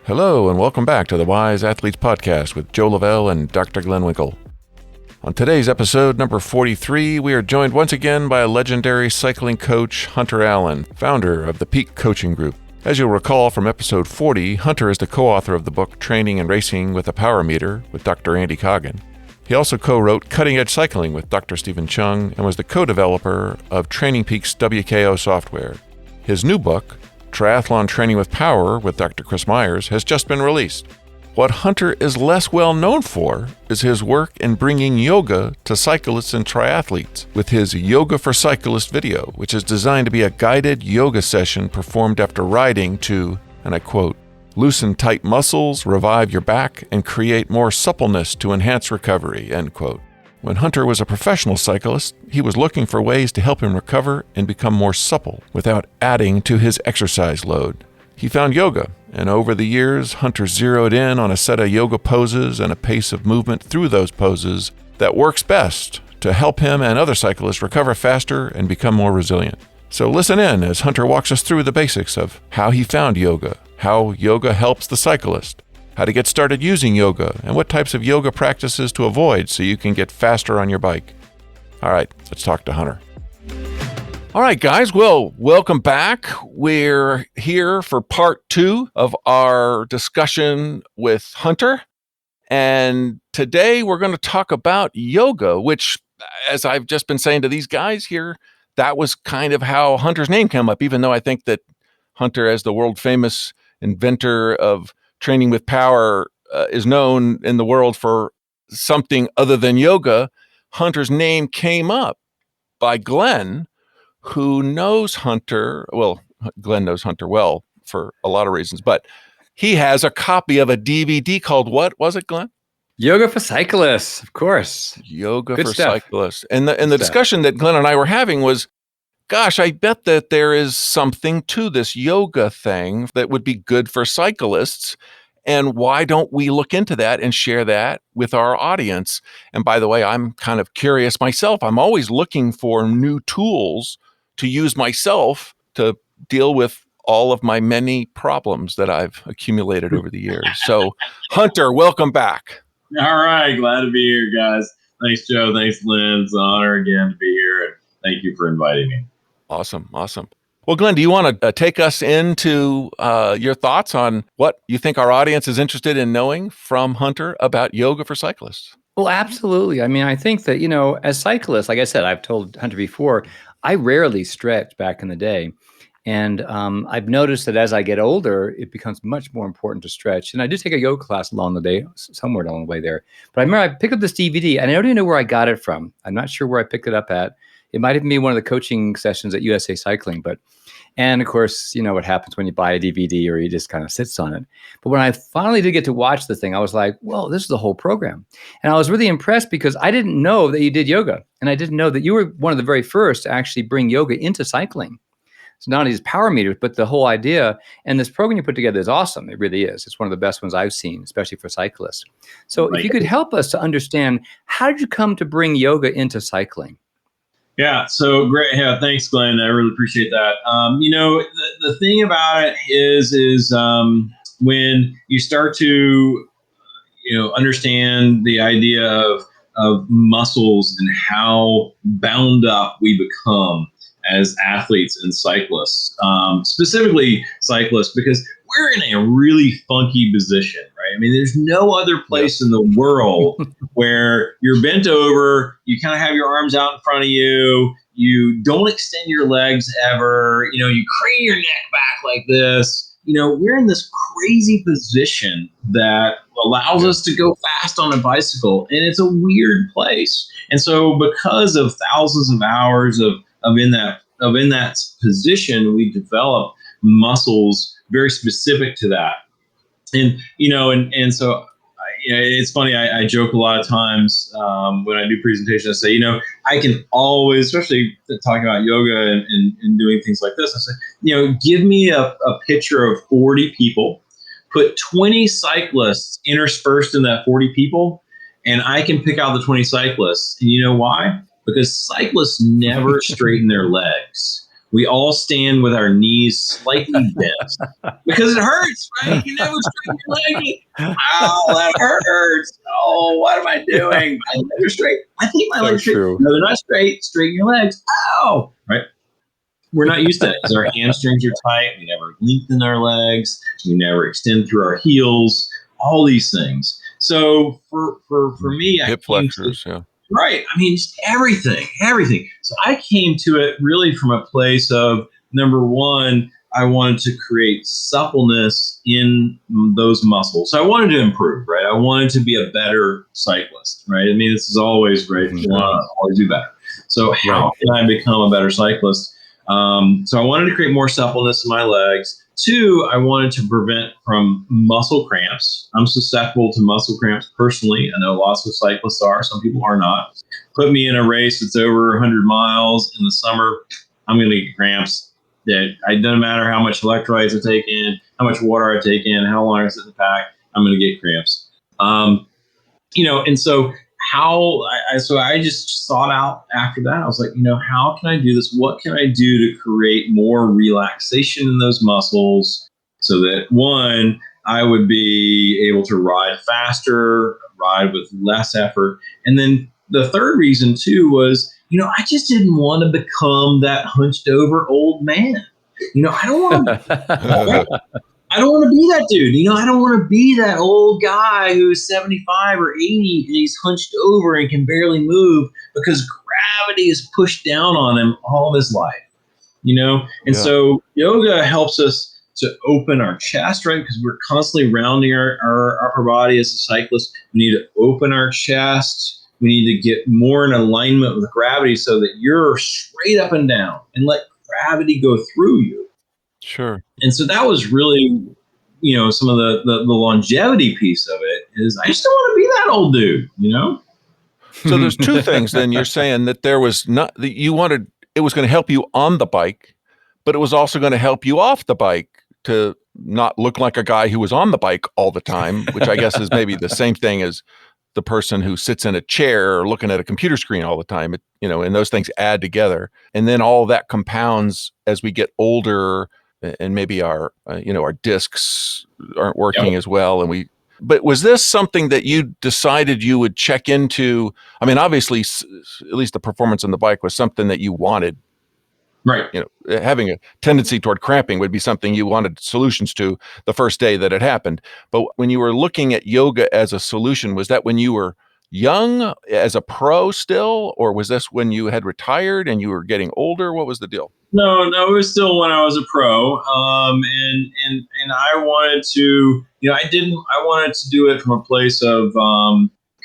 Hello, and welcome back to the Wise Athletes Podcast with Joe Lavelle and Dr. Glenn Winkle. On today's episode, number 43, we are joined once again by a legendary cycling coach, Hunter Allen, founder of the Peak Coaching Group. As you'll recall from episode 40, Hunter is the co-author of the book Training and Racing with a Power Meter with Dr. Andy Coggan. He also co-wrote Cutting Edge Cycling with Dr. Stephen Chung and was the co-developer of Training Peak's WKO software. His new book, Triathlon Training with Power with Dr. Chris Myers, has just been released. What Hunter is less well known for is his work in bringing yoga to cyclists and triathletes with his Yoga for Cyclists video, which is designed to be a guided yoga session performed after riding to, and I quote, loosen tight muscles, revive your back, and create more suppleness to enhance recovery, end quote. When Hunter was a professional cyclist, he was looking for ways to help him recover and become more supple without adding to his exercise load. He found yoga, and over the years, Hunter zeroed in on a set of yoga poses and a pace of movement through those poses that works best to help him and other cyclists recover faster and become more resilient. So listen in as Hunter walks us through the basics of how he found yoga, how yoga helps the cyclist, how to get started using yoga, and what types of yoga practices to avoid so you can get faster on your bike. All right, let's talk to Hunter. All right, guys, well, welcome back. We're here for part 2 of our discussion with Hunter. And today we're going to talk about yoga, which, as I've just been saying to these guys here, that was kind of how Hunter's name came up, even though I think that Hunter, as the world famous inventor of training with power, is known in the world for something other than yoga. Hunter's name came up by Glenn, who knows Hunter. Well, Glenn knows Hunter well for a lot of reasons, but he has a copy of a DVD called, what was it, Glenn? Yoga for Cyclists, of course. Yoga Good for stuff. Cyclists. And the discussion that Glenn and I were having was, gosh, I bet that there is something to this yoga thing that would be good for cyclists. And why don't we look into that and share that with our audience? And by the way, I'm kind of curious myself. I'm always looking for new tools to use myself to deal with all of my many problems that I've accumulated over the years. So, Hunter, welcome back. All right. Glad to be here, guys. Thanks, Joe. Thanks, Lynn. It's an honor again to be here. And thank you for inviting me. Awesome. Well, Glenn, do you want to take us into your thoughts on what you think our audience is interested in knowing from Hunter about yoga for cyclists? Well, absolutely. I mean, I think that, as cyclists, like I said, I've told Hunter before, I rarely stretched back in the day. And I've noticed that as I get older, it becomes much more important to stretch. And I did take a yoga class along the way, somewhere along the way there. But I remember I picked up this DVD, and I don't even know where I got it from. I'm not sure where I picked it up at. It might have been one of the coaching sessions at USA Cycling, and of course, you know what happens when you buy a DVD or you just kind of sits on it. But when I finally did get to watch the thing, I was like, well, this is the whole program. And I was really impressed because I didn't know that you did yoga. And I didn't know that you were one of the very first to actually bring yoga into cycling. So not only these power meters, but the whole idea. And this program you put together is awesome. It really is. It's one of the best ones I've seen, especially for cyclists. So if you could help us to understand, how did you come to bring yoga into cycling? Yeah, so great. Yeah, thanks, Glenn. I really appreciate that. The thing about it is when you start to, understand the idea of muscles and how bound up we become as athletes and cyclists, specifically cyclists, because we're in a really funky position, right? I mean, there's no other place in the world where you're bent over, you kind of have your arms out in front of you, you don't extend your legs ever, you crane your neck back like this. We're in this crazy position that allows us to go fast on a bicycle, and it's a weird place. And so because of thousands of hours of in that position, we develop muscles very specific to that. And so it's funny, I joke a lot of times when I do presentations, I say, I can always, especially talking about yoga and doing things like this, I say, give me a picture of 40 people, put 20 cyclists interspersed in that 40 people, and I can pick out the 20 cyclists. And you know why? Because cyclists never straighten their legs. we all stand with our knees slightly bent because it hurts, right? You never straighten your legs. Oh, that hurts. Oh, what am I doing? My legs are straight. I think my So legs are straight. true. No, they're not straight. Straighten your legs. Oh, right. We're not used to it because our hamstrings are tight. We never lengthen our legs. We never extend through our heels. All these things. So for me, I Hip came flexors, yeah. right. I mean, just everything. So I came to it really from a place of, number one, I wanted to create suppleness in those muscles. So I wanted to improve, right? I wanted to be a better cyclist, right? I mean, this is always right. You want to always do better. So how can I become a better cyclist? So I wanted to create more suppleness in my legs. Two, I wanted to prevent from muscle cramps. I'm susceptible to muscle cramps personally. I know lots of cyclists are. Some people are not. Put me in a race that's over 100 miles in the summer, I'm going to get cramps. It doesn't matter how much electrolytes I take in, how much water I take in, how long I sit in the pack, I'm going to get cramps. And so I just sought out after that. I was like, how can I do this? What can I do to create more relaxation in those muscles so that, one, I would be able to ride faster, ride with less effort. And then the third reason too was, I just didn't want to become that hunched over old man. I don't want to. I don't want to be that dude. I don't want to be that old guy who's 75 or 80 and he's hunched over and can barely move because gravity is pushed down on him all of his life. So yoga helps us to open our chest, right? Because we're constantly rounding our upper body as a cyclist. We need to open our chest. We need to get more in alignment with gravity so that you're straight up and down and let gravity go through you. Sure. And so that was really, some of the longevity piece of it is I just don't want to be that old dude, So there's two things then. You're saying that there was not, that you wanted, it was going to help you on the bike, but it was also going to help you off the bike to not look like a guy who was on the bike all the time, which I guess is maybe the same thing as the person who sits in a chair or looking at a computer screen all the time, and those things add together. And then all that compounds as we get older and maybe our discs aren't working as well. But was this something that you decided you would check into? I mean, obviously, at least the performance on the bike was something that you wanted. Right. Having a tendency toward cramping would be something you wanted solutions to the first day that it happened. But when you were looking at yoga as a solution, was that when you were young as a pro still, or was this when you had retired and you were getting older? What was the deal? No, it was still when I was a pro. And I wanted to, I wanted to do it from a place of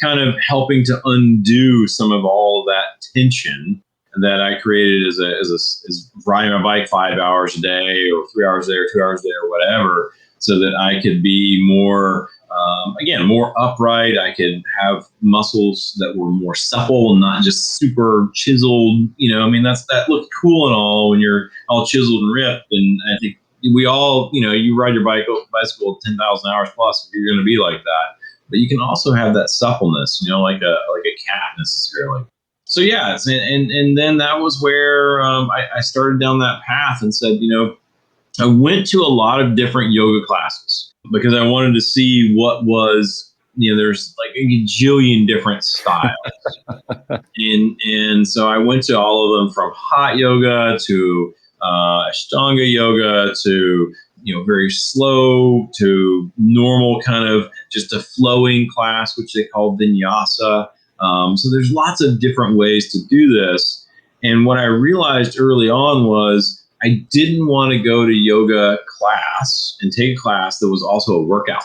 kind of helping to undo some of all of that tension that I created as riding my bike 5 hours a day or 3 hours a day or 2 hours a day or whatever, so that I could be more, more upright. I could have muscles that were more supple and not just super chiseled. That looked cool and all when you're all chiseled and ripped. And I think we all, you ride your bicycle 10,000 hours plus, if you're going to be like that. But you can also have that suppleness, like a cat necessarily. So and then that was where I started down that path and said, I went to a lot of different yoga classes because I wanted to see what was, there's like a gajillion different styles. and so I went to all of them, from hot yoga to Ashtanga yoga to, very slow to normal, kind of just a flowing class, which they call vinyasa. So there's lots of different ways to do this. And what I realized early on was I didn't want to go to yoga class and take a class that was also a workout,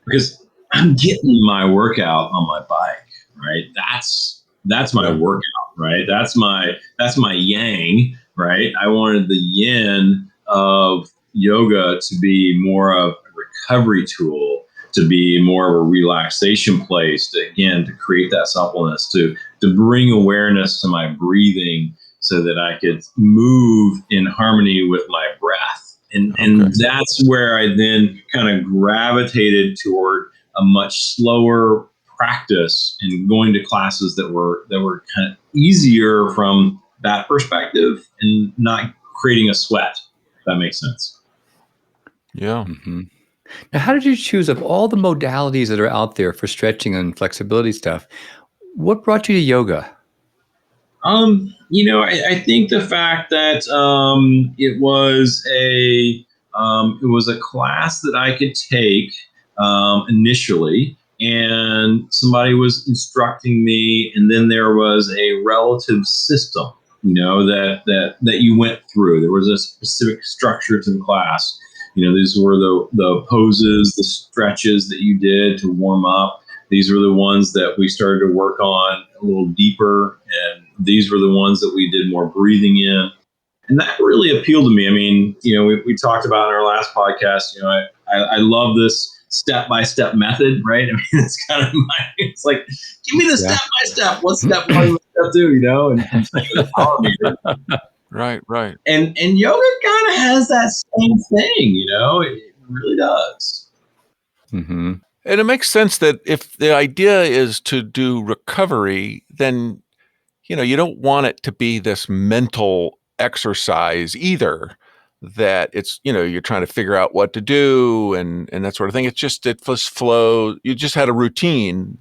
because I'm getting my workout on my bike, right? That's my workout, right? That's my yang, right? I wanted the yin of yoga to be more of a recovery tool, to be more of a relaxation place, to create that suppleness, to bring awareness to my breathing so that I could move in harmony with my breath. And that's where I then kind of gravitated toward a much slower practice and going to classes that were kind of easier from that perspective and not creating a sweat, if that makes sense. Yeah. Mm-hmm. Now, how did you choose, of all the modalities that are out there for stretching and flexibility stuff, what brought you to yoga? I think the fact that it was a class that I could take initially, and somebody was instructing me, and then there was a relative system, that you went through. There was a specific structure to the class. These were the poses, the stretches that you did to warm up. These were the ones that we started to work on a little deeper, and these were the ones that we did more breathing in. And that really appealed to me. I mean, we talked about in our last podcast, I love this step-by-step method, right? I mean, it's kind of it's like, give me the step-by-step. What's step one, what's step two, and the power meter. Right. And yoga kind of has that same thing, it really does. Mm-hmm. And it makes sense that if the idea is to do recovery, then, you don't want it to be this mental exercise either, that it's, you're trying to figure out what to do and that sort of thing. It just flow. You just had a routine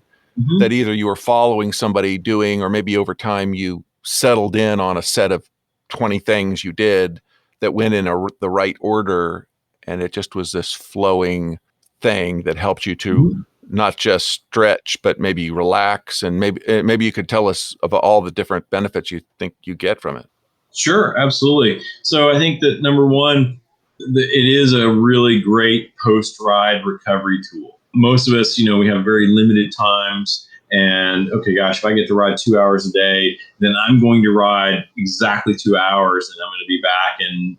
that either you were following somebody doing, or maybe over time you settled in on a set of 20 things you did that went in the right order. And it just was this flowing thing that helped you to not just stretch, but maybe relax. And maybe you could tell us about all the different benefits you think you get from it. Sure, absolutely. So I think that number one, it is a really great post-ride recovery tool. Most of us, we have very limited times. And okay, gosh, if I get to ride 2 hours a day, then I'm going to ride exactly 2 hours, and I'm going to be back and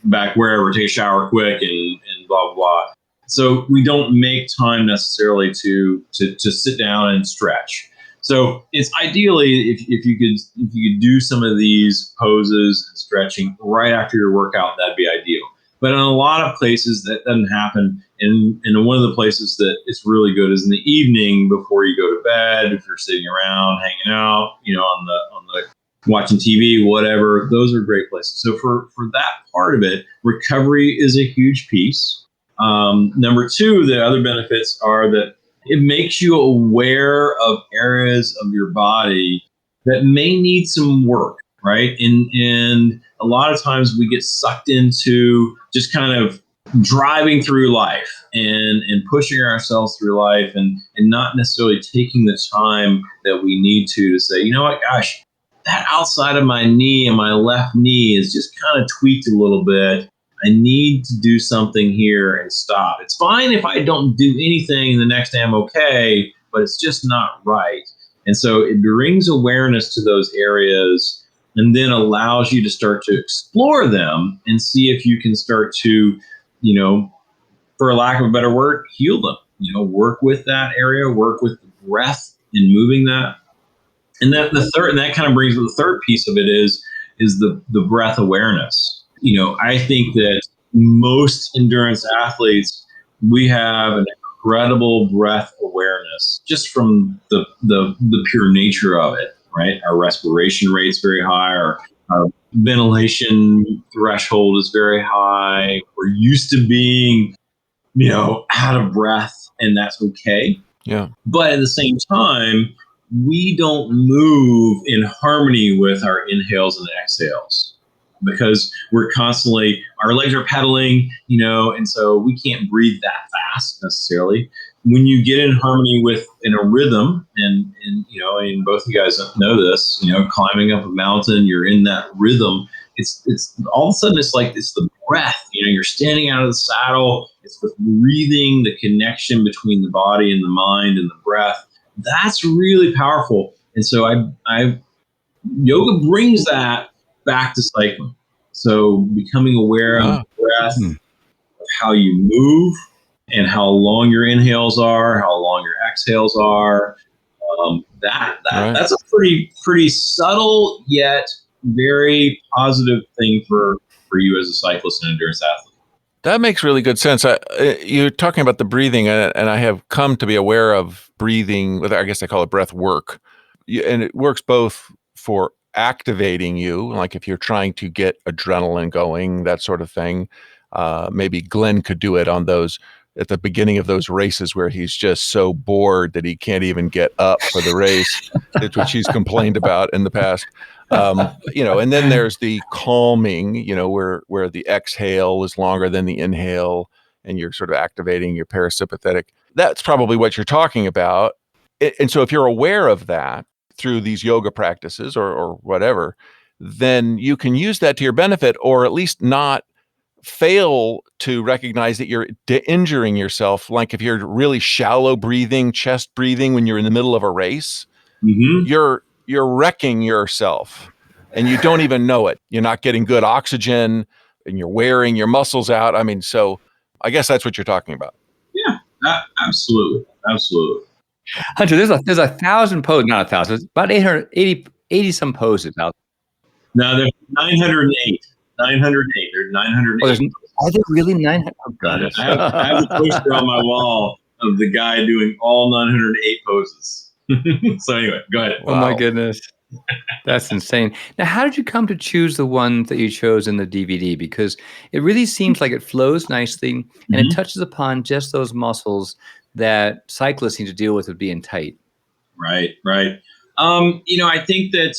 back wherever, take a shower quick, and blah blah blah. So we don't make time necessarily to sit down and stretch. So it's ideally if you could do some of these poses and stretching right after your workout, that'd be ideal. But in a lot of places that doesn't happen. And one of the places that it's really good is in the evening before you go to bed. If you're sitting around hanging out, on the watching TV, whatever, those are great places. So for that part of it, recovery is a huge piece. Number two, the other benefits are that it makes you aware of areas of your body that may need some work, right? And a lot of times we get sucked into just kind of driving through life and pushing ourselves through life and not necessarily taking the time that we need to say, you know what, gosh, that outside of my knee and my left knee is just kind of tweaked a little bit. I need to do something here and stop. It's fine if I don't do anything and the next day I'm okay, but it's just not right. And so it brings awareness to those areas and then allows you to start to explore them and see if you can start to, for lack of a better word, heal them. Work with that area, work with the breath in moving that. And then that kind of brings the third piece of it is the breath awareness. I think that most endurance athletes, we have an incredible breath awareness just from the pure nature of it, right? Our respiration rate's very high. Our ventilation threshold is very high. We're used to being, out of breath, and that's okay. Yeah. But at the same time, we don't move in harmony with our inhales and exhales because we're constantly, our legs are pedaling, and so we can't breathe that fast necessarily. When you get in harmony in a rhythm, and both of you guys know this, climbing up a mountain, you're in that rhythm. It's all of a sudden it's the breath. You're standing out of the saddle. It's the breathing, the connection between the body and the mind and the breath. That's really powerful. And so yoga brings that back to cycling. So becoming aware of the breath, of how you move, and how long your inhales are, how long your exhales are. That's a pretty subtle yet very positive thing for you as a cyclist and endurance athlete. That makes really good sense. You're talking about the breathing, and I have come to be aware of breathing. I guess I call it breath work, and it works both for activating you, like if you're trying to get adrenaline going, that sort of thing. Maybe Glenn could do it on those at the beginning of those races where he's just so bored that he can't even get up for the race, which he's complained about in the past. And then there's the calming, where the exhale is longer than the inhale, and you're sort of activating your parasympathetic. That's probably what you're talking about. And so if you're aware of that through these yoga practices or whatever, then you can use that to your benefit, or at least not fail to recognize that you're injuring yourself. Like if you're really shallow breathing, chest breathing when you're in the middle of a race, you're wrecking yourself and you don't even know it. You're not getting good oxygen and you're wearing your muscles out. I mean, so I guess that's what you're talking about. Yeah, absolutely. Hunter, there's a 1,000 poses, not 1,000, it's about 880 some poses out. No, there's 908. 908. There's 908. Are there really 900? Oh, God. I have a poster on my wall of the guy doing all 908 poses. So anyway, go ahead. Oh, my goodness. That's insane. Now, how did you come to choose the one that you chose in the DVD? Because it really seems like it flows nicely and it touches upon just those muscles that cyclists need to deal with being tight. Right. I think that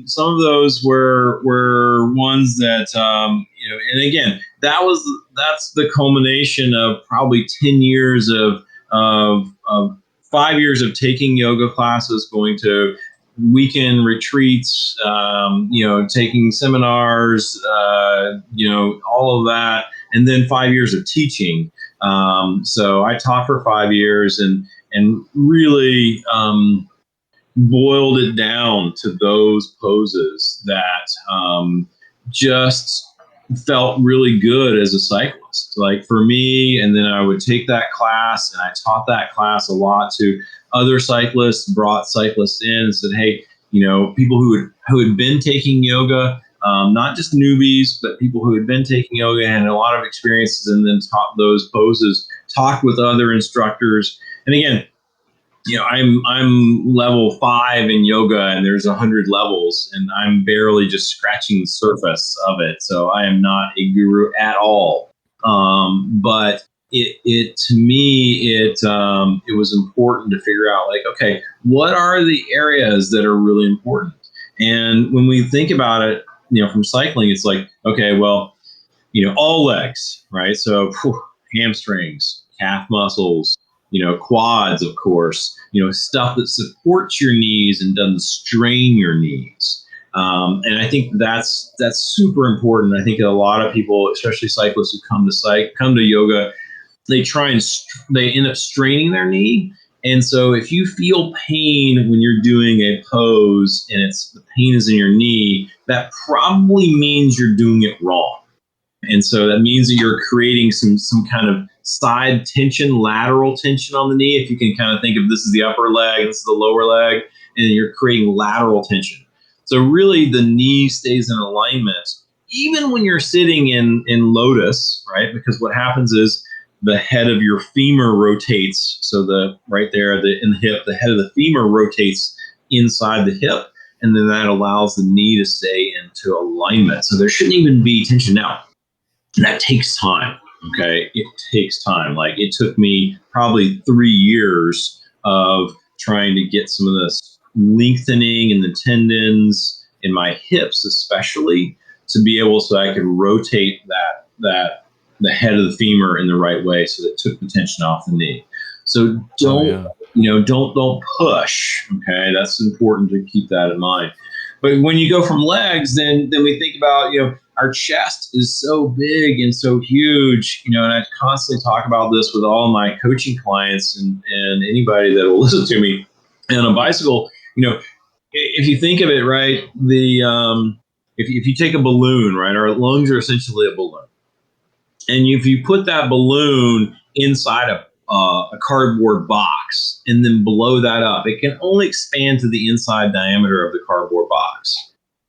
some of those were ones that and again, that's the culmination of probably 10 years of 5 years of taking yoga classes, going to weekend retreats, taking seminars, all of that, and then 5 years of teaching. So I taught for 5 years and really boiled it down to those poses that just felt really good as a cyclist. Like for me, and then I would take that class and I taught that class a lot to other cyclists, brought cyclists in and said, hey, people who had been taking yoga, not just newbies, but people who had been taking yoga and had a lot of experiences, and then taught those poses, talked with other instructors. And again, I'm level 5 in yoga, and there's 100 levels, and I'm barely just scratching the surface of it. So I am not a guru at all. But it to me, it was important to figure out, like, okay, what are the areas that are really important? And when we think about it, from cycling, it's like, okay, well, all legs, right? So hamstrings, calf muscles, quads, of course, stuff that supports your knees and doesn't strain your knees. And I think that's super important. I think a lot of people, especially cyclists who come to yoga, they end up straining their knee. And so if you feel pain when you're doing a pose and the pain is in your knee, that probably means you're doing it wrong. And so that means that you're creating some kind of side tension, lateral tension on the knee. If you can kind of think of this is the upper leg, this is the lower leg, and you're creating lateral tension. So really the knee stays in alignment, even when you're sitting in lotus, right? Because what happens is the head of your femur rotates. So right there in the hip, the head of the femur rotates inside the hip, and then that allows the knee to stay into alignment. So there shouldn't even be tension. Now, that takes time. Okay. It takes time. Like it took me probably 3 years of trying to get some of this lengthening in the tendons in my hips, especially, to be able so I could rotate that the head of the femur in the right way. So that it took the tension off the knee. So don't push. Okay. That's important to keep that in mind. But when you go from legs, then we think about, our chest is so big and so huge, and I constantly talk about this with all my coaching clients and anybody that will listen to me. And on a bicycle, if you think of it, right, if you take a balloon, right, our lungs are essentially a balloon. And if you put that balloon inside a cardboard box and then blow that up, it can only expand to the inside diameter of the cardboard box.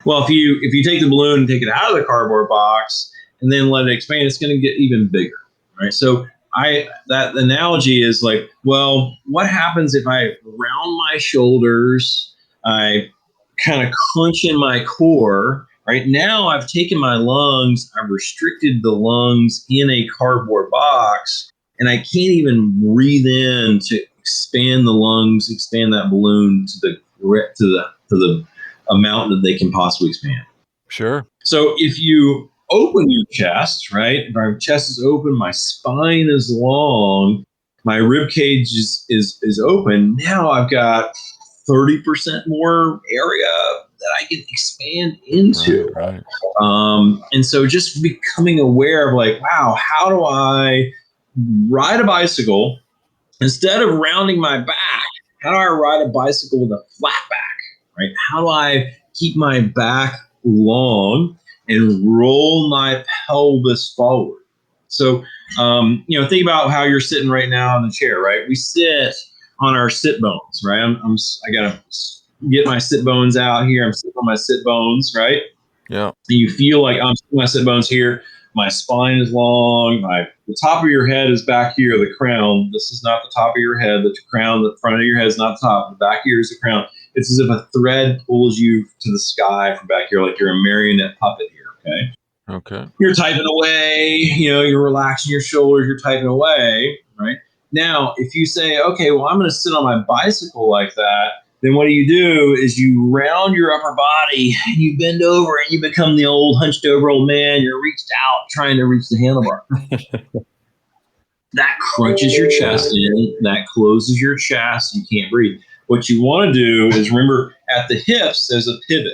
Well, if you take the balloon and take it out of the cardboard box and then let it expand, it's going to get even bigger, right? So that analogy is like, well, what happens if I round my shoulders, I kind of crunching my core. Right now, I've taken my lungs, I've restricted the lungs in a cardboard box, and I can't even breathe in to expand the lungs, expand that balloon to the amount that they can possibly expand. Sure. So if you open your chest, right? If my chest is open, my spine is long, my rib cage is open. Now I've got 30% more area that I can expand into. Right. And so just becoming aware of like, wow, how do I ride a bicycle instead of rounding my back? How do I ride a bicycle with a flat back, right? How do I keep my back long and roll my pelvis forward? So, think about how you're sitting right now in the chair, right? We sit on our sit bones, right? I gotta get my sit bones out here. I'm sitting on my sit bones, right? Yeah. And you feel like I'm sitting on my sit bones here. My spine is long. The top of your head is back here, the crown. This is not the top of your head. The crown, the front of your head is not the top. The back here is the crown. It's as if a thread pulls you to the sky from back here, like you're a marionette puppet here, okay? Okay. You're typing away, you're relaxing your shoulders, you're typing away, right? Now, if you say, okay, well, I'm going to sit on my bicycle like that, then what do is you round your upper body and you bend over and you become the old hunched over old man. You're reached out trying to reach the handlebar. That crunches your chest in, that closes your chest, you can't breathe. What you want to do is remember at the hips, there's a pivot.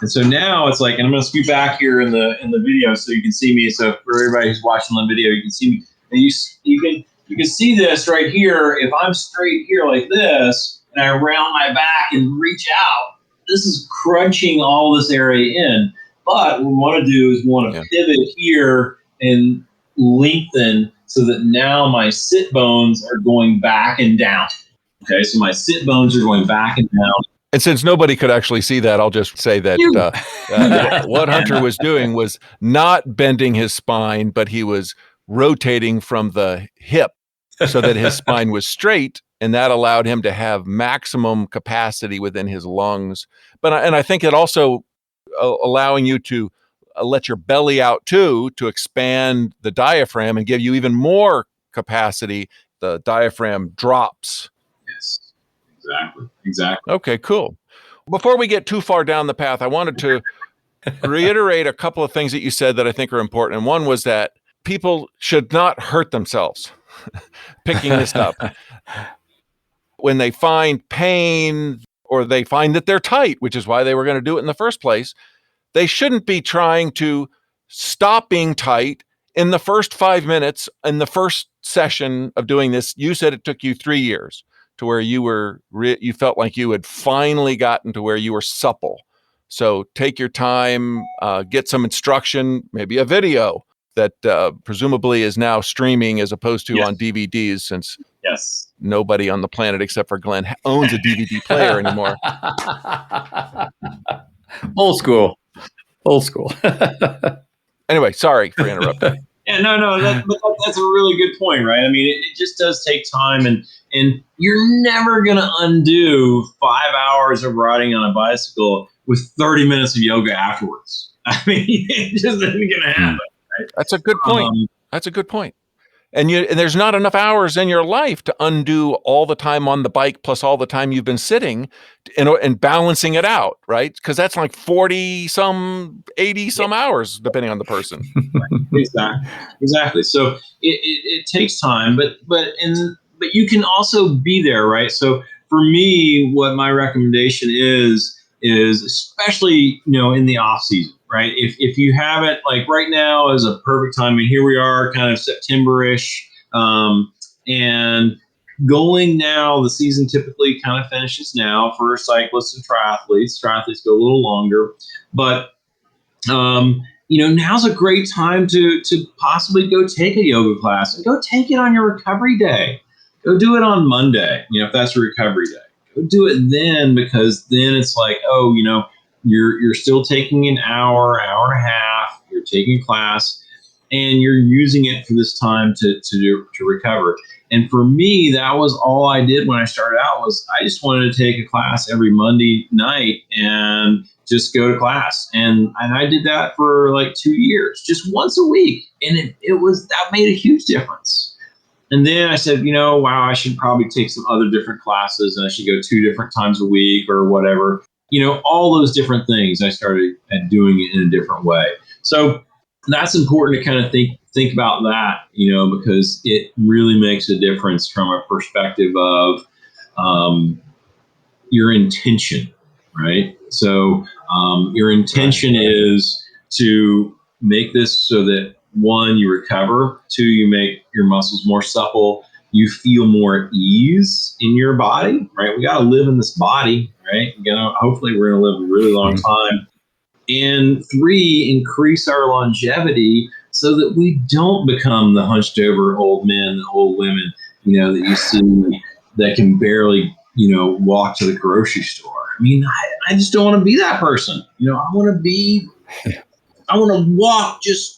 And so now it's like, and I'm going to scoot back here in the video so you can see me. So for everybody who's watching the video, you can see me. And you can see this right here. If I'm straight here like this, and I round my back and reach out, this is crunching all this area in. But what we want to do is pivot here and lengthen so that now my sit bones are going back and down. Okay, so my sit bones are going back and down. And since nobody could actually see that, I'll just say that what Hunter was doing was not bending his spine, but he was rotating from the hip so that his spine was straight, and that allowed him to have maximum capacity within his lungs. And I think it also allowing you to let your belly out too, to expand the diaphragm and give you even more capacity. The diaphragm drops. Yes. Exactly. Okay, cool. Before we get too far down the path, I wanted to reiterate a couple of things that you said that I think are important. And one was that people should not hurt themselves picking this up. When they find pain or they find that they're tight, which is why they were going to do it in the first place, they shouldn't be trying to stop being tight in the first 5 minutes in the first session of doing this. You said it took you 3 years to where you felt like you had finally gotten to where you were supple. So take your time, get some instruction, maybe a video that presumably is now streaming as opposed to on DVDs, since nobody on the planet except for Glenn owns a DVD player anymore. Old school. Anyway, sorry for interrupting. Yeah, no, that's a really good point, right? I mean, it just does take time, and you're never going to undo 5 hours of riding on a bicycle with 30 minutes of yoga afterwards. I mean, it just isn't going to happen. Right? That's a good point. And there's not enough hours in your life to undo all the time on the bike plus all the time you've been sitting and balancing it out, right? Because that's like 40-some, 80-some hours, depending on the person. Exactly. So it takes time, but you can also be there, right? So for me, what my recommendation is especially, in the off season, right? If you have it, like right now is a perfect time. I mean, here we are kind of September-ish, and going now, the season typically kind of finishes now for cyclists and triathletes. Triathletes go a little longer, but now's a great time to possibly go take a yoga class and go take it on your recovery day. Go do it on Monday, if that's a recovery day. Go do it then, because then it's like, you're still taking an hour and a half. You're taking class. and you're using it for this time to recover. And for me, that was all I did when I started out. Was I just wanted to take a class every Monday night and just go to class. And I did that for like 2 years, just once a week. And that made a huge difference. And then I said, wow, I should probably take some other different classes, and I should go 2 different times a week or whatever. All those different things. I started doing it in a different way. So that's important to kind of think about that, because it really makes a difference from a perspective of your intention, right? So your intention is to make this so that, 1, you recover, 2, you make your muscles more supple, you feel more at ease in your body, right? We got to live in this body, right? Hopefully we're going to live a really long time. And 3, increase our longevity so that we don't become the hunched over old men, old women, that you see that can barely, walk to the grocery store. I mean, I just don't want to be that person. I want to walk just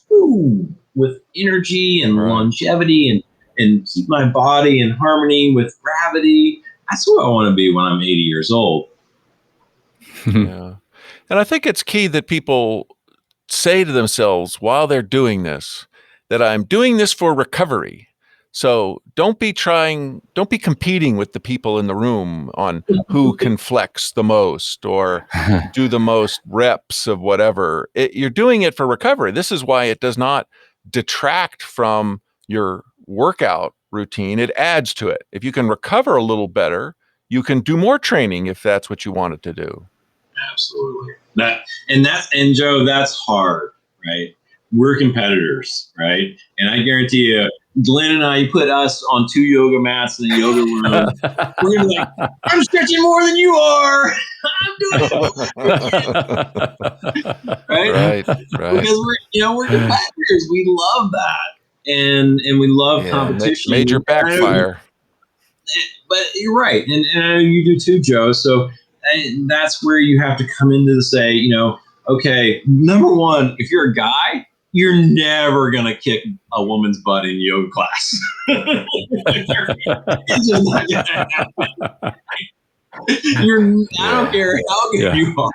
with energy and longevity and keep my body in harmony with gravity. That's what I want to be when I'm 80 years old. Yeah. And I think it's key that people say to themselves while they're doing this, that I'm doing this for recovery. So don't be competing with the people in the room on who can flex the most or do the most reps of whatever. You're doing it for recovery. This is why it does not detract from your workout routine. It adds to it. If you can recover a little better, you can do more training if that's what you wanted to do. Absolutely. And Joe, that's hard, right? We're competitors, right? And I guarantee you, Glenn and I, you put us on 2 yoga mats in the yoga room, we're gonna be like, I'm stretching more than you are. I'm doing it. Right? Because we're competitors. We love that. And we love competition. Major backfire. But you're right. And I know you do too, Joe. So that's where you have to come into the say, okay, number 1, if you're a guy, you're never going to kick a woman's butt in yoga class. It's just not going to happen. I don't care how good you are.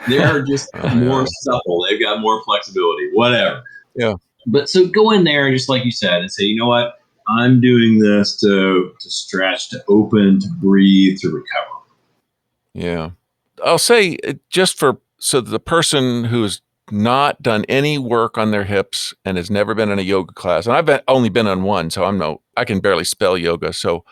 They're just more supple. They've got more flexibility, whatever. Yeah. But so go in there, just like you said, and say, you know what? I'm doing this to stretch, to open, to breathe, to recover. Yeah. I'll say so the person who's not done any work on their hips and has never been in a yoga class, and I've only been on one, so I can barely spell yoga. So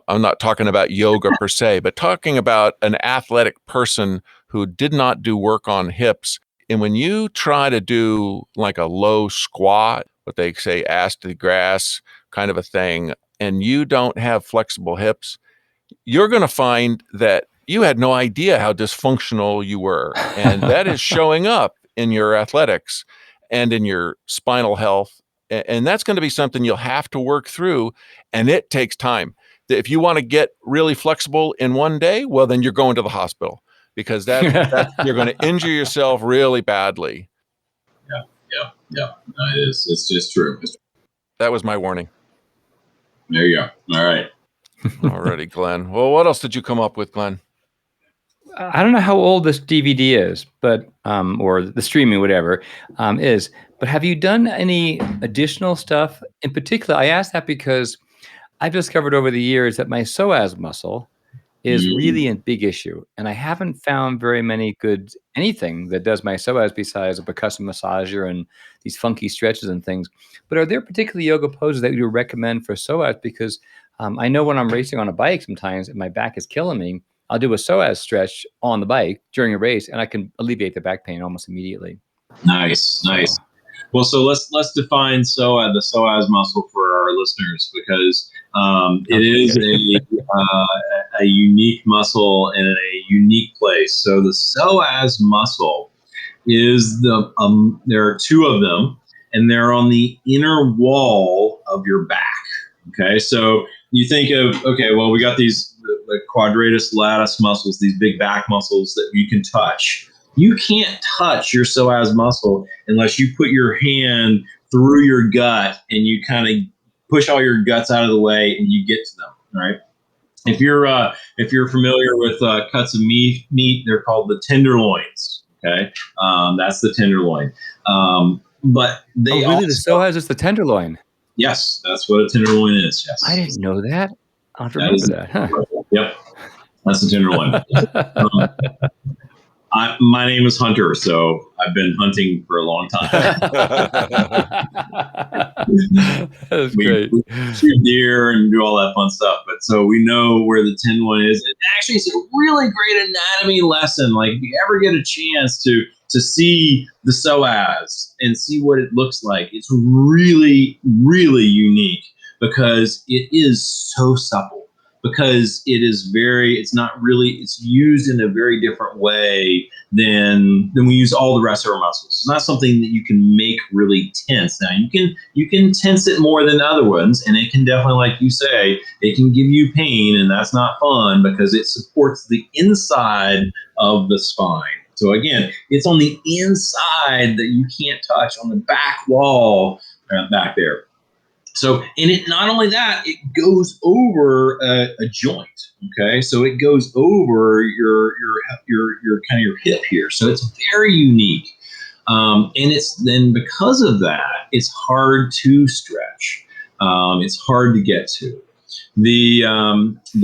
I'm not talking about yoga per se, but talking about an athletic person who did not do work on hips. And when you try to do like a low squat, what they say, ass to the grass kind of a thing, and you don't have flexible hips, you're going to find that you had no idea how dysfunctional you were. And that is showing up in your athletics and in your spinal health. And that's going to be something you'll have to work through. And it takes time. If you want to get really flexible in one day, well, then you're going to the hospital, because you're going to injure yourself really badly. Yeah. It is. It's just true. That was my warning. There you go. All right. Alrighty, Glenn. Well, what else did you come up with, Glenn? I don't know how old this DVD is, but or the streaming, whatever, is. But have you done any additional stuff? In particular, I asked that because I've discovered over the years that my psoas muscle is really a big issue, and I haven't found very many good anything that does my psoas besides a percussive massager and these funky stretches and things. But are there particular yoga poses that you recommend for psoas? Because I know when I'm racing on a bike, sometimes if my back is killing me, I'll do a psoas stretch on the bike during a race, and I can alleviate the back pain almost immediately. Nice. Well, so let's define the psoas muscle for our listeners, because it is a unique muscle in a unique place. So the psoas muscle is there are 2 of them, and they're on the inner wall of your back. Okay, so you think of, we got the quadratus latiss muscles, these big back muscles that you can touch. You can't touch your psoas muscle unless you put your hand through your gut and you kind of push all your guts out of the way and you get to them. All right. If you're familiar with cuts of meat, they're called the tenderloins. Okay, that's the tenderloin. But they really? The also, psoas is the tenderloin. yes, that's what a tenderloin is. Yes, I didn't know that. I'll have to that remember is. that. Huh? Yep, that's the tenderloin. Um, my name is Hunter, so I've been hunting for a long time. That's we great. shoot deer and do all that fun stuff. But so we know where the tenderloin is. It actually is a really great anatomy lesson. Like if you ever get a chance to see the psoas and see what it looks like, it's really, really unique because it is so supple. Because it's not really, it's used in a very different way than we use all the rest of our muscles. It's not something that you can make really tense. Now you can tense it more than other ones, and it can definitely, like you say, it can give you pain, and that's not fun because it supports the inside of the spine. So again, it's on the inside that you can't touch, on the back wall back there. So, and it not only that, it goes over a joint. Okay, so it goes over your kind of your hip here. So it's very unique, and it's then because of that, it's hard to stretch. It's hard to get to. The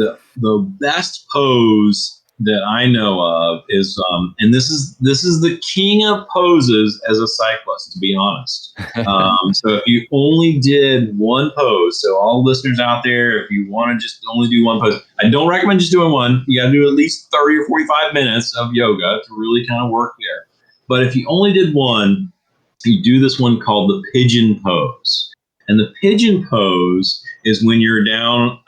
best pose that I know of is, and this is the king of poses as a cyclist, to be honest. So if you only did one pose, so all listeners out there, if you want to just only do one pose, I don't recommend just doing one. You got to do at least 30 or 45 minutes of yoga to really kind of work there. But if you only did one, you do this one called the pigeon pose. And the pigeon pose is when you're down,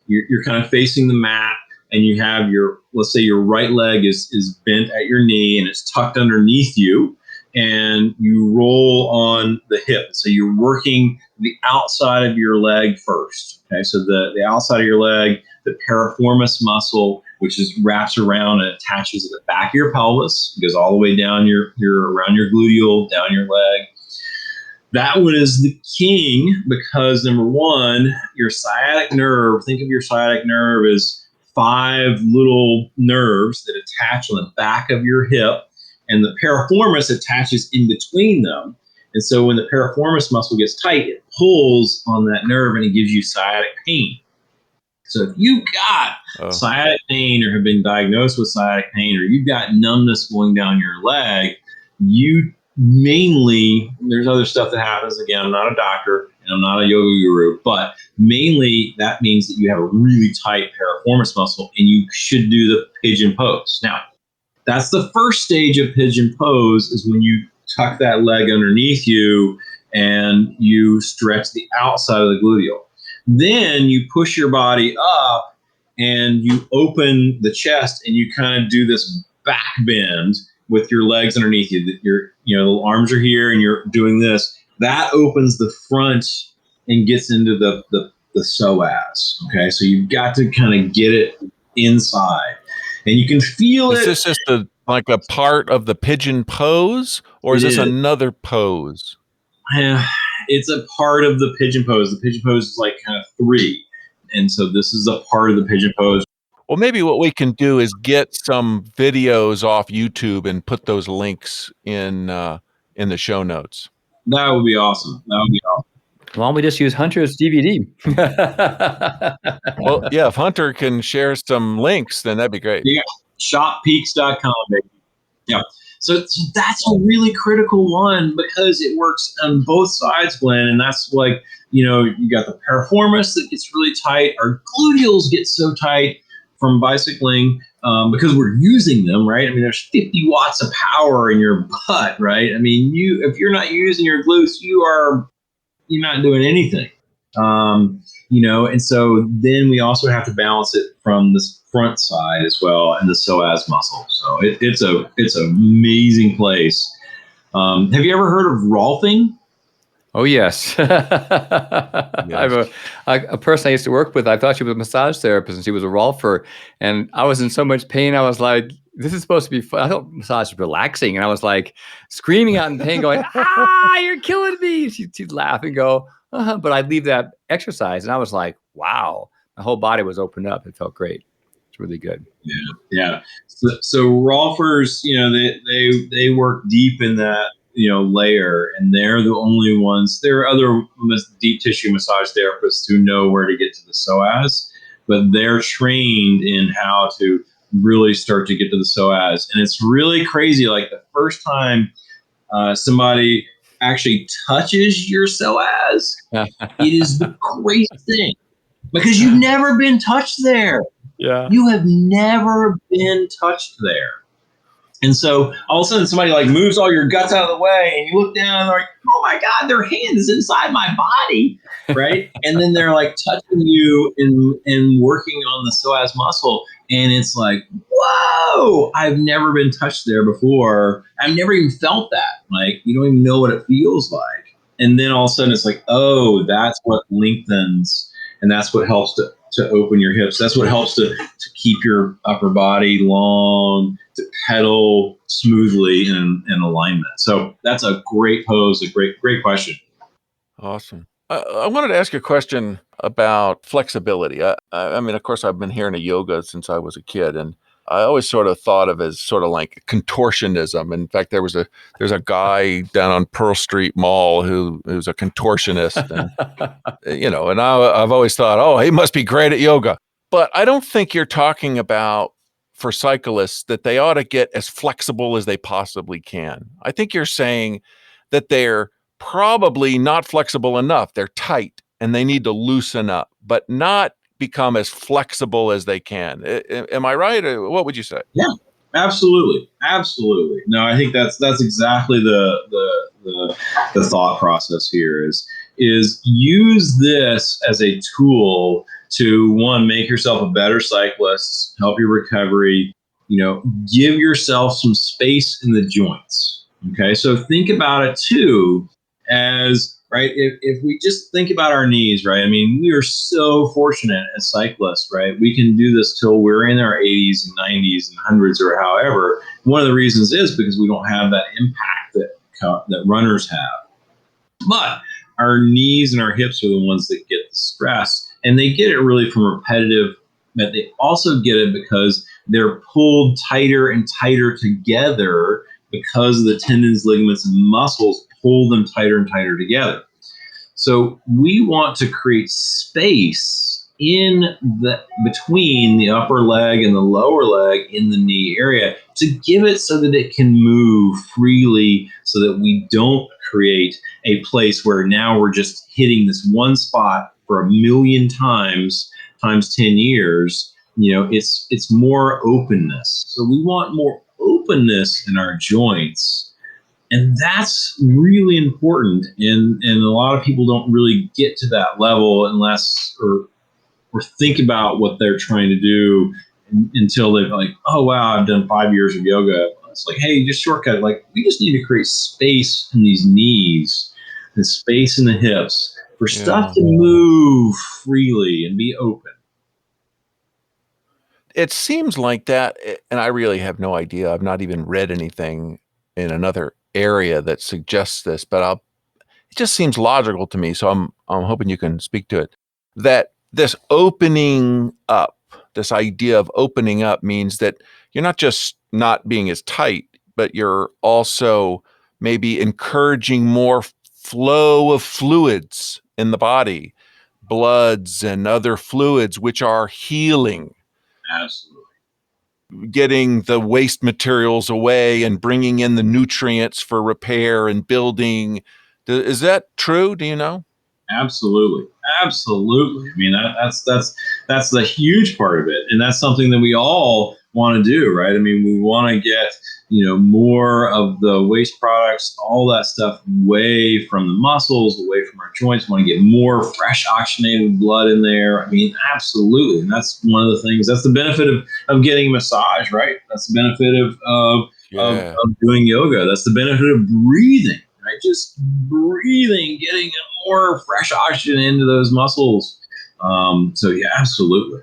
you're kind of facing the mat, and you have let's say your right leg is bent at your knee and it's tucked underneath you, and you roll on the hip. So you're working the outside of your leg first. Okay, so the outside of your leg, the piriformis muscle, which wraps around and attaches at the back of your pelvis, goes all the way down around your gluteal, down your leg. That one is the king because, number one, your sciatic nerve, think of your sciatic nerve as 5 little nerves that attach on the back of your hip, and the piriformis attaches in between them. And so when the piriformis muscle gets tight, it pulls on that nerve and it gives you sciatic pain. So if you've got sciatic pain or have been diagnosed with sciatic pain, or you've got numbness going down your leg, there's other stuff that happens. Again, I'm not a doctor and I'm not a yoga guru, but mainly that means that you have a really tight piriformis muscle and you should do the pigeon pose. Now, that's the first stage of pigeon pose, is when you tuck that leg underneath you and you stretch the outside of the gluteal. Then you push your body up and you open the chest and you kind of do this back bend with your legs underneath you. The arms are here and you're doing this. That opens the front and gets into the psoas. Okay, so you've got to kind of get it inside, and you can feel it. Is this just like a part of the pigeon pose, or is this another pose? It's a part of the pigeon pose. The pigeon pose is like kind of 3, and so this is a part of the pigeon pose. Well, maybe what we can do is get some videos off YouTube and put those links in the show notes. That would be awesome. Why don't we just use Hunter's DVD? Well, yeah, if Hunter can share some links, then that'd be great. Yeah, shoppeaks.com, baby. Yeah. So that's a really critical one because it works on both sides, Glenn. And that's like, you got the piriformis that gets really tight. Our gluteals get so tight from bicycling because we're using them, right? I mean, there's 50 watts of power in your butt, right? I mean, if you're not using your glutes, you're not doing anything. And so then we also have to balance it from this front side as well, and the psoas muscle. So it's an amazing place. Have you ever heard of Rolfing? Oh, yes. I have Yes. a person I used to work with. I thought she was a massage therapist and she was a rolfer. And I was in so much pain. I was like, this is supposed to be fun. I thought massage was relaxing. And I was like screaming out in pain, going, you're killing me. She'd laugh and go, but I'd leave that exercise. And I was like, wow, my whole body was opened up. It felt great. It's really good. Yeah. So rolfers, they work deep in that, layer, and they're the only ones. There are other deep tissue massage therapists who know where to get to the psoas, but they're trained in how to really start to get to the psoas. And it's really crazy. Like the first time somebody actually touches your psoas, it is the craziest thing because you've never been touched there. Yeah. You have never been touched there. And so all of a sudden somebody like moves all your guts out of the way and you look down and they're like, oh my God, their hand is inside my body. Right. And then they're like touching you and working on the psoas muscle. And it's like, whoa, I've never been touched there before. I've never even felt that. Like, you don't even know what it feels like. And then all of a sudden it's like, oh, that's what lengthens. And that's what helps to open your hips. That's what helps to keep your upper body long, to pedal smoothly in alignment. So that's a great pose, a great question. Awesome. I wanted to ask you a question about flexibility. I mean, of course, I've been hearing of yoga since I was a kid, and I always sort of thought of it as sort of like contortionism. In fact, there's a guy down on Pearl Street Mall who's a contortionist, and and I've always thought, oh, he must be great at yoga. But I don't think you're talking about for cyclists that they ought to get as flexible as they possibly can. I think you're saying that they're probably not flexible enough. They're tight and they need to loosen up, but not become as flexible as they can. Am I right? Or what would you say? Yeah, absolutely. No, I think that's exactly the thought process here is use this as a tool to, one, make yourself a better cyclist, help your recovery, give yourself some space in the joints. Okay. So think about it too as, right, if we just think about our knees, right? I mean, we are so fortunate as cyclists, right? We can do this till we're in our 80s and 90s and hundreds or however. One of the reasons is because we don't have that impact that runners have. But our knees and our hips are the ones that get the stress, and they get it really from repetitive, but they also get it because they're pulled tighter and tighter together because of the tendons, ligaments, and muscles pull them tighter and tighter together. So we want to create space between the upper leg and the lower leg in the knee area to give it so that it can move freely, so that we don't create a place where now we're just hitting this one spot for 1,000,000 times 10 years. It's more openness. So we want more openness in our joints. And that's really important. And a lot of people don't really get to that level unless or think about what they're trying to do until they're like, oh, wow, I've done 5 years of yoga. It's like, hey, just shortcut. Like, we just need to create space in these knees and space in the hips for stuff to move freely and be open. It seems like that, and I really have no idea. I've not even read anything in another area that suggests this, but it just seems logical to me. So I'm hoping you can speak to it. That this opening up, this idea of opening up means that you're not just not being as tight, but you're also maybe encouraging more flow of fluids in the body, bloods and other fluids, which are healing. Absolutely. Getting the waste materials away and bringing in the nutrients for repair and building. Is that true? Do you know? Absolutely. I mean, that's the huge part of it, and that's something that we all want to do, right? I mean, we want to get more of the waste products, all that stuff, away from the muscles, away from our joints. We want to get more fresh oxygenated blood in there. I mean, absolutely, and that's one of the things. That's the benefit of getting a massage, right? That's the benefit of doing yoga. That's the benefit of breathing. right? Just breathing, getting more fresh oxygen into those muscles. So yeah, absolutely.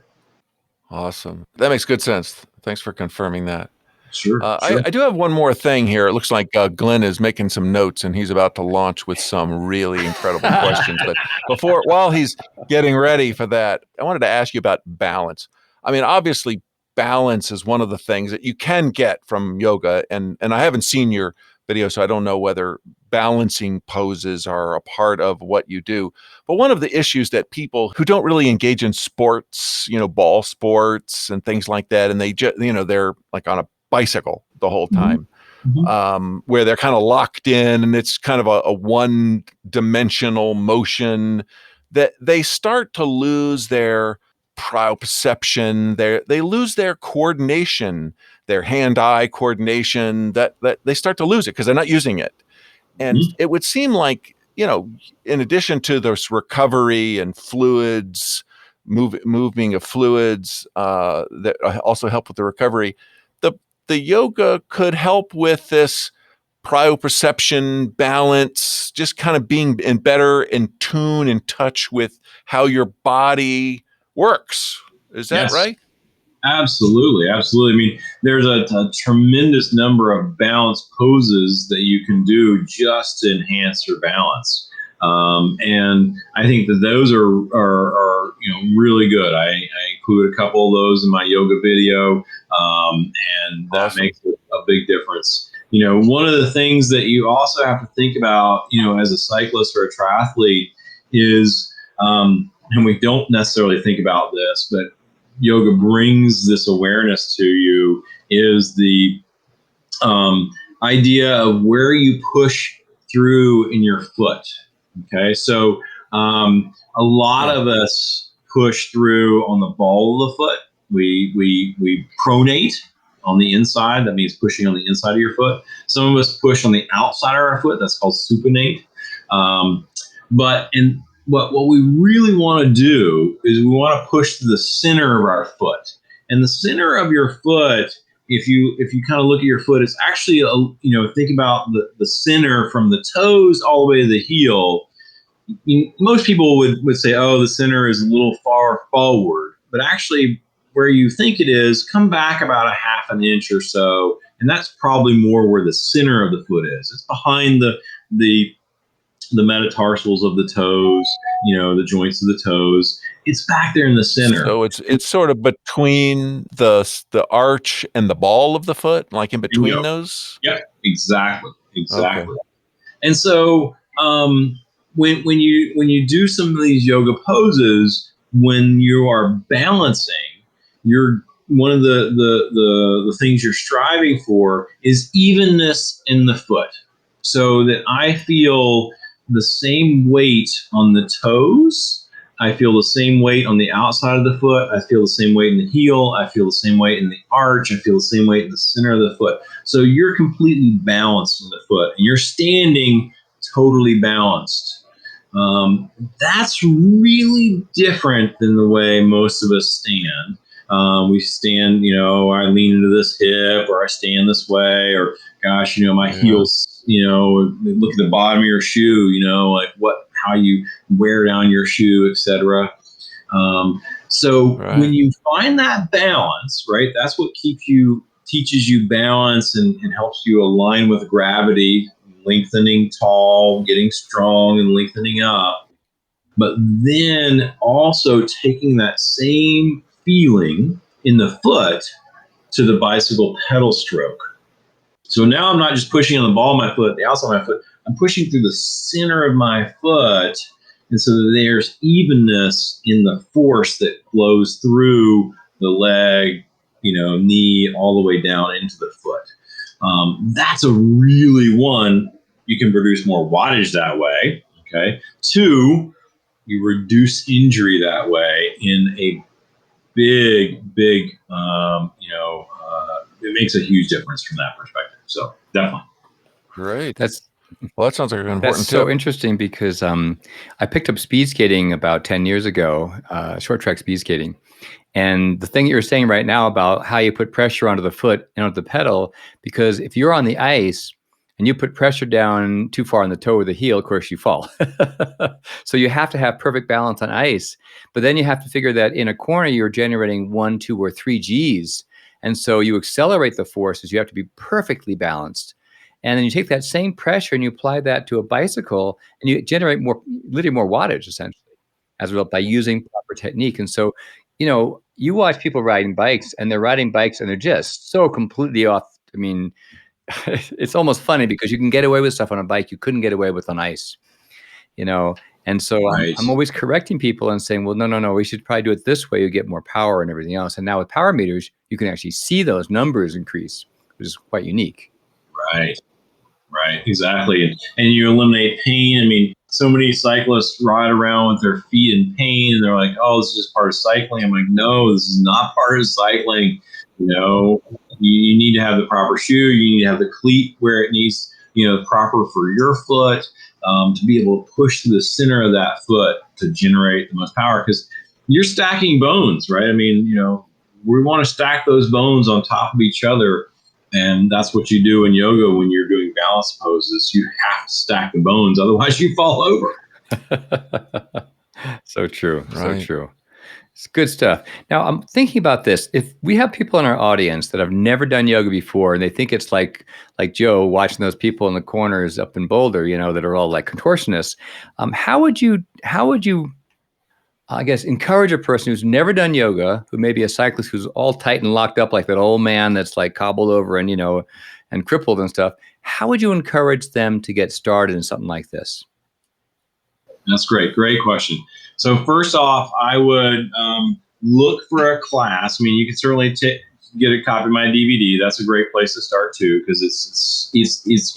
Awesome. That makes good sense. Thanks for confirming that. Sure. I do have one more thing here. It looks like Glenn is making some notes and he's about to launch with some really incredible questions. But while he's getting ready for that, I wanted to ask you about balance. I mean, obviously, balance is one of the things that you can get from yoga. And I haven't seen your video, so I don't know whether balancing poses are a part of what you do. But one of the issues that people who don't really engage in sports, ball sports and things like that, and they just, they're like on a bicycle the whole time, where they're kind of locked in and it's kind of a one-dimensional motion, that they start to lose their proprioception, they lose their coordination, their hand-eye coordination, that they start to lose it because they're not using it. And it would seem like, in addition to this recovery and fluids, moving of fluids that also help with the recovery, the yoga could help with this proprioception, balance, just kind of being better in tune, in touch with how your body works. Is that right? Absolutely. I mean, there's a tremendous number of balance poses that you can do just to enhance your balance. And I think that those are really good. I include a couple of those in my yoga video, and that makes a big difference. One of the things that you also have to think about, as a cyclist or a triathlete is, and we don't necessarily think about this, but yoga brings this awareness to you, is the idea of where you push through in your foot. Okay, so a lot of us push through on the ball of the foot. We pronate on the inside. That means pushing on the inside of your foot. Some of us push on the outside of our foot. That's called supinate. What we really want to do is we want to push to the center of our foot. And the center of your foot, if you kind of look at your foot, it's actually, think about the center from the toes all the way to the heel. Most people would say, oh, the center is a little far forward. But actually, where you think it is, come back about a half an inch or so. And that's probably more where the center of the foot is. It's behind the metatarsals of the toes, the joints of the toes. It's back there in the center. So it's sort of between the arch and the ball of the foot, like in between those? Yep, exactly. Okay. And so when you do some of these yoga poses, when you are balancing, one of the things you're striving for is evenness in the foot, so that I feel the same weight on the toes. I feel the same weight on the outside of the foot. I feel the same weight in the heel. I feel the same weight in the arch. I feel the same weight in the center of the foot. So you're completely balanced in the foot. You're standing totally balanced. That's really different than the way most of us stand. We stand, I lean into this hip, or I stand this way, or gosh, my heels, look at the bottom of your shoe, like how you wear down your shoe, etc. When you find that balance, right, that's what teaches you balance and helps you align with gravity, lengthening tall, getting strong and lengthening up. But then also taking that same feeling in the foot to the bicycle pedal stroke. So now I'm not just pushing on the ball of my foot, the outside of my foot, I'm pushing through the center of my foot. And so there's evenness in the force that flows through the leg, knee, all the way down into the foot. That's a really one, you can produce more wattage that way. Okay. 2, you reduce injury that way in a big, it makes a huge difference from that perspective. So definitely. Great. That sounds like an important That's so interesting, because I picked up speed skating about 10 years ago, short track speed skating. And the thing that you're saying right now about how you put pressure onto the foot and onto the pedal, because if you're on the ice and you put pressure down too far on the toe or the heel, of course you fall. So you have to have perfect balance on ice. But then you have to figure that in a corner, you're generating 1, 2, or 3 Gs. And so you accelerate the forces. You have to be perfectly balanced. And then you take that same pressure and you apply that to a bicycle, and you generate literally more wattage, essentially, as a result, by using proper technique. And so, you watch people riding bikes, and they're just so completely off. I mean, it's almost funny because you can get away with stuff on a bike you couldn't get away with on ice, And so Right. I'm always correcting people and saying, well, no, we should probably do it this way. You get more power and everything else. And now with power meters, you can actually see those numbers increase, which is quite unique. Right, exactly. And you eliminate pain. I mean, so many cyclists ride around with their feet in pain, and they're like, oh, this is just part of cycling. I'm like, no, this is not part of cycling. You need to have the proper shoe. You need to have the cleat where it needs, proper for your foot, to be able to push to the center of that foot to generate the most power, because you're stacking bones, right? I mean, we want to stack those bones on top of each other. And that's what you do in yoga when you're doing balance poses. You have to stack the bones, otherwise you fall over. So true. Right. So true. It's good stuff. Now, I'm thinking about this. If we have people in our audience that have never done yoga before, and they think it's like Joe watching those people in the corners up in Boulder, that are all like contortionists, how would you, I guess, encourage a person who's never done yoga, who may be a cyclist who's all tight and locked up like that old man that's like cobbled over and, and crippled and stuff? How would you encourage them to get started in something like this? That's great. Great question. So first off, I would look for a class. I mean, you can certainly get a copy of my DVD. That's a great place to start too, because it's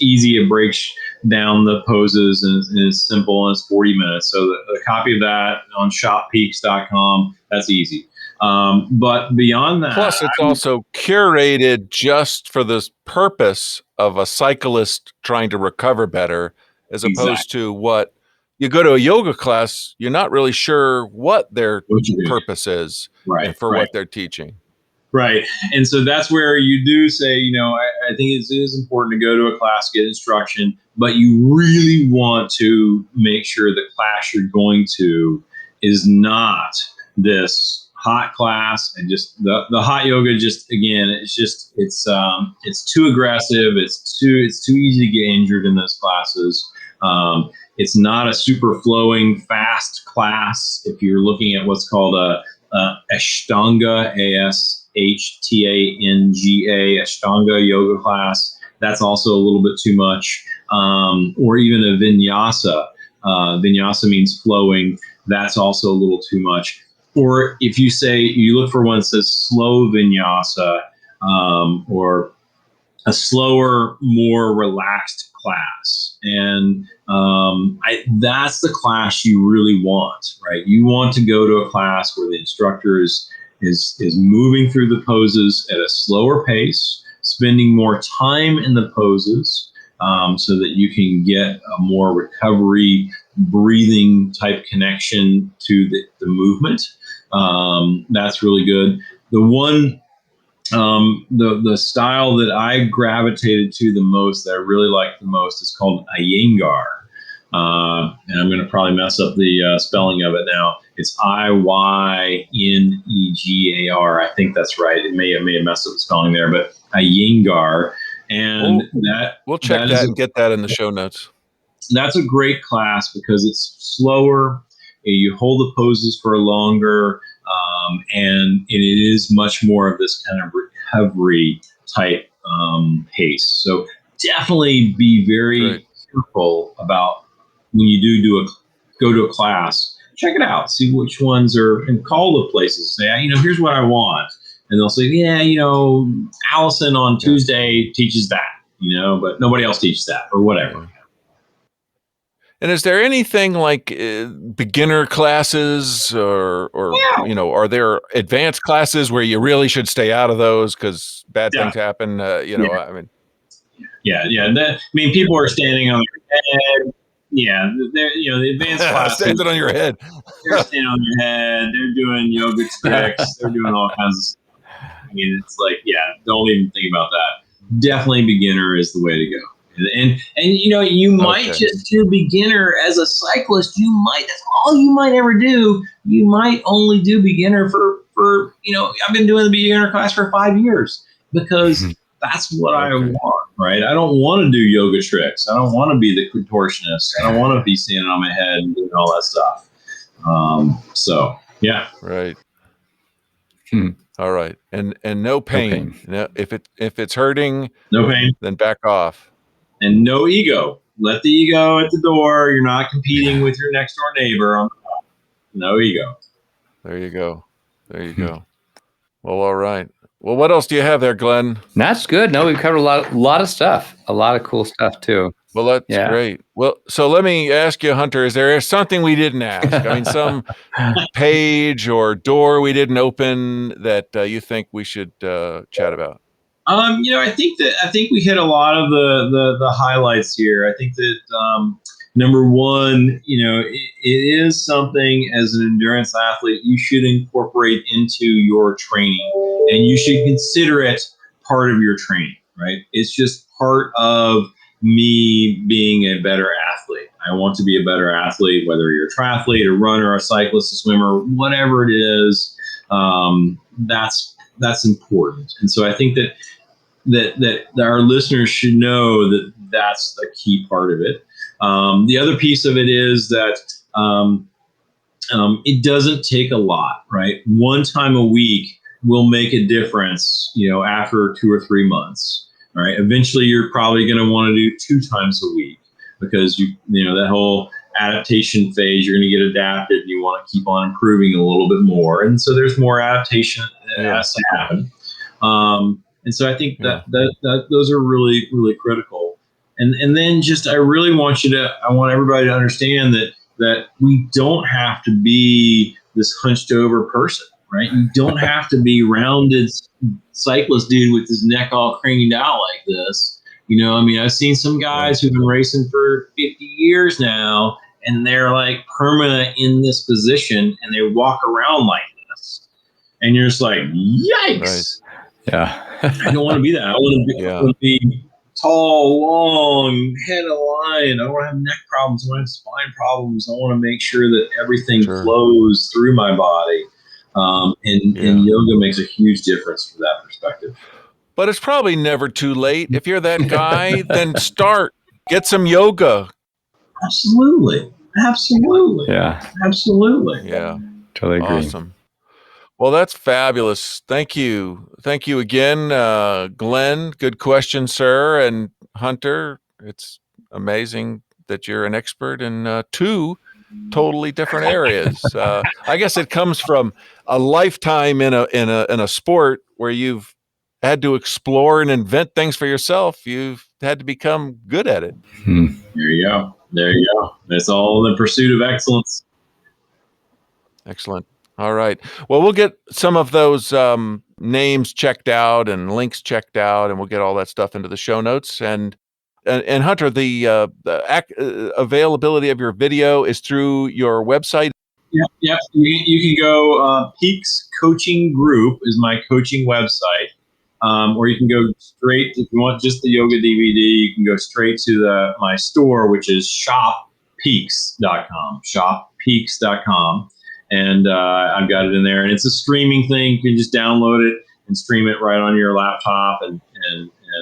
easy. It breaks down the poses and it's simple, and it's 40 minutes. So the copy of that on shoppeaks.com, that's easy. But beyond that, plus it's also curated just for this purpose of a cyclist trying to recover better, as opposed to what you go to a yoga class, you're not really sure what their purpose is for what they're teaching. Right. And so that's where you do say, I think it is important to go to a class, get instruction, but you really want to make sure the class you're going to is not this hot class, and just the hot yoga. Just again, it's too aggressive. It's too easy to get injured in those classes. It's not a super flowing, fast class. If you're looking at what's called a Ashtanga, ASHTANGA, Ashtanga yoga class, that's also a little bit too much. Or even a vinyasa. Vinyasa means flowing. That's also a little too much. Or if you look for one that says slow vinyasa, or a slower, more relaxed class. And that's the class you really want, right? You want to go to a class where the instructor is moving through the poses at a slower pace, spending more time in the poses, so that you can get a more recovery, breathing type connection to the movement. That's really good. The one the style that I gravitated to the most, that I really like the most, is called Iyengar. And I'm going to probably mess up the spelling of it now. It's Iyenegar. I think that's right. It may have messed up the spelling there, but Iyengar. And we'll check that and get that in the show notes. That's a great class because it's slower. You hold the poses for longer. And it is much more of this kind of recovery type pace. So definitely be very careful about when you go to a class. Check it out, see which ones are, and call the places. Say, here's what I want, and they'll say, Allison on Tuesday teaches that, but nobody else teaches that, or whatever. Yeah. And is there anything like beginner classes or are there advanced classes where you really should stay out of those because bad things happen? I mean. Yeah. People are standing on their head. Yeah, the advanced classes. Standing on your head. They're standing on their head. They're doing yoga tricks. They're doing all kinds of stuff. I mean, it's like, don't even think about that. Definitely beginner is the way to go. And you might just do beginner as a cyclist. That's all you might ever do. You might only do beginner for I've been doing the beginner class for 5 years because that's what I want, right? I don't want to do yoga tricks. I don't want to be the contortionist. I don't want to be standing on my head and doing all that stuff. So yeah. Right. All right. And no pain. No, if it's hurting, no pain, then back off. And no ego. Let the ego at the door. You're not competing with your next door neighbor. No ego. There you go. Well, all right. Well, what else do you have there, Glenn? That's good. No, we've covered a lot of stuff. A lot of cool stuff too. Well, that's great. Well, so let me ask you, Hunter, is there something we didn't ask? I mean, some page or door we didn't open that you think we should chat about? I think we hit a lot of the highlights here. I think that number one, it is something as an endurance athlete you should incorporate into your training, and you should consider it part of your training. Right? It's just part of me being a better athlete. I want to be a better athlete, whether you're a triathlete, a runner, a cyclist, a swimmer, whatever it is. That's important, and so I think that our listeners should know that that's a key part of it. The other piece of it is that it doesn't take a lot, right? One time a week will make a difference, after 2 or 3 months, right? Eventually, you're probably going to want to do 2 times a week because that whole adaptation phase, you're going to get adapted and you want to keep on improving a little bit more. And so there's more adaptation that has to happen. And so I think that those are really, really critical. And then I really want everybody to understand that we don't have to be this hunched over person, right? You don't have to be rounded cyclist dude with his neck all craned out like this. I've seen some guys who've been racing for 50 years now, and they're like permanent in this position, and they walk around like this. And you're just like, yikes. Right. Yeah. I don't want to be that. I want to be tall, long, head aligned. I don't want to have neck problems. I don't want to have spine problems. I want to make sure that everything flows through my body. And yoga makes a huge difference from that perspective. But it's probably never too late. If you're that guy, then get some yoga. Absolutely. Yeah. Absolutely. Yeah. Totally agree. Awesome. Well, that's fabulous. Thank you. Thank you again, Glenn. Good question, sir. And Hunter, it's amazing that you're an expert in 2 totally different areas. I guess it comes from a lifetime in a sport where you've had to explore and invent things for yourself. You've had to become good at it. There you go. It's all in the pursuit of excellence. Excellent. All right. Well, we'll get some of those names checked out and links checked out, and we'll get all that stuff into the show notes. And Hunter, the availability of your video is through your website. Yeah. You can go. Peaks Coaching Group is my coaching website, or you can go straight if you want just the yoga DVD. You can go straight to my store, which is shoppeaks.com. Shoppeaks.com. And I've got it in there, and it's a streaming thing. You can just download it and stream it right on your laptop, and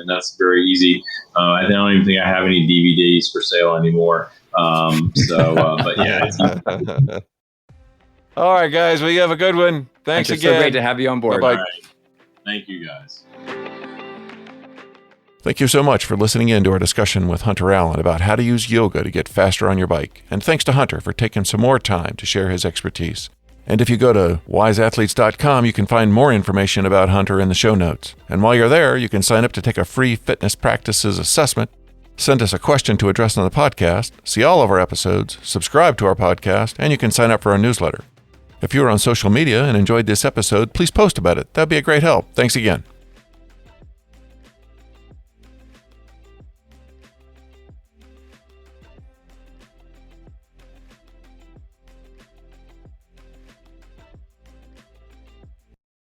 that's very easy. I don't even think I have any DVDs for sale anymore. But yeah. All right, guys. Well, you have a good one. Thanks again. It's so great to have you on board. Bye-bye. All right. Thank you, guys. Thank you so much for listening in to our discussion with Hunter Allen about how to use yoga to get faster on your bike. And thanks to Hunter for taking some more time to share his expertise. And if you go to wiseathletes.com, you can find more information about Hunter in the show notes. And while you're there, you can sign up to take a free fitness practices assessment, send us a question to address on the podcast, see all of our episodes, subscribe to our podcast, and you can sign up for our newsletter. If you're on social media and enjoyed this episode, please post about it. That'd be a great help. Thanks again.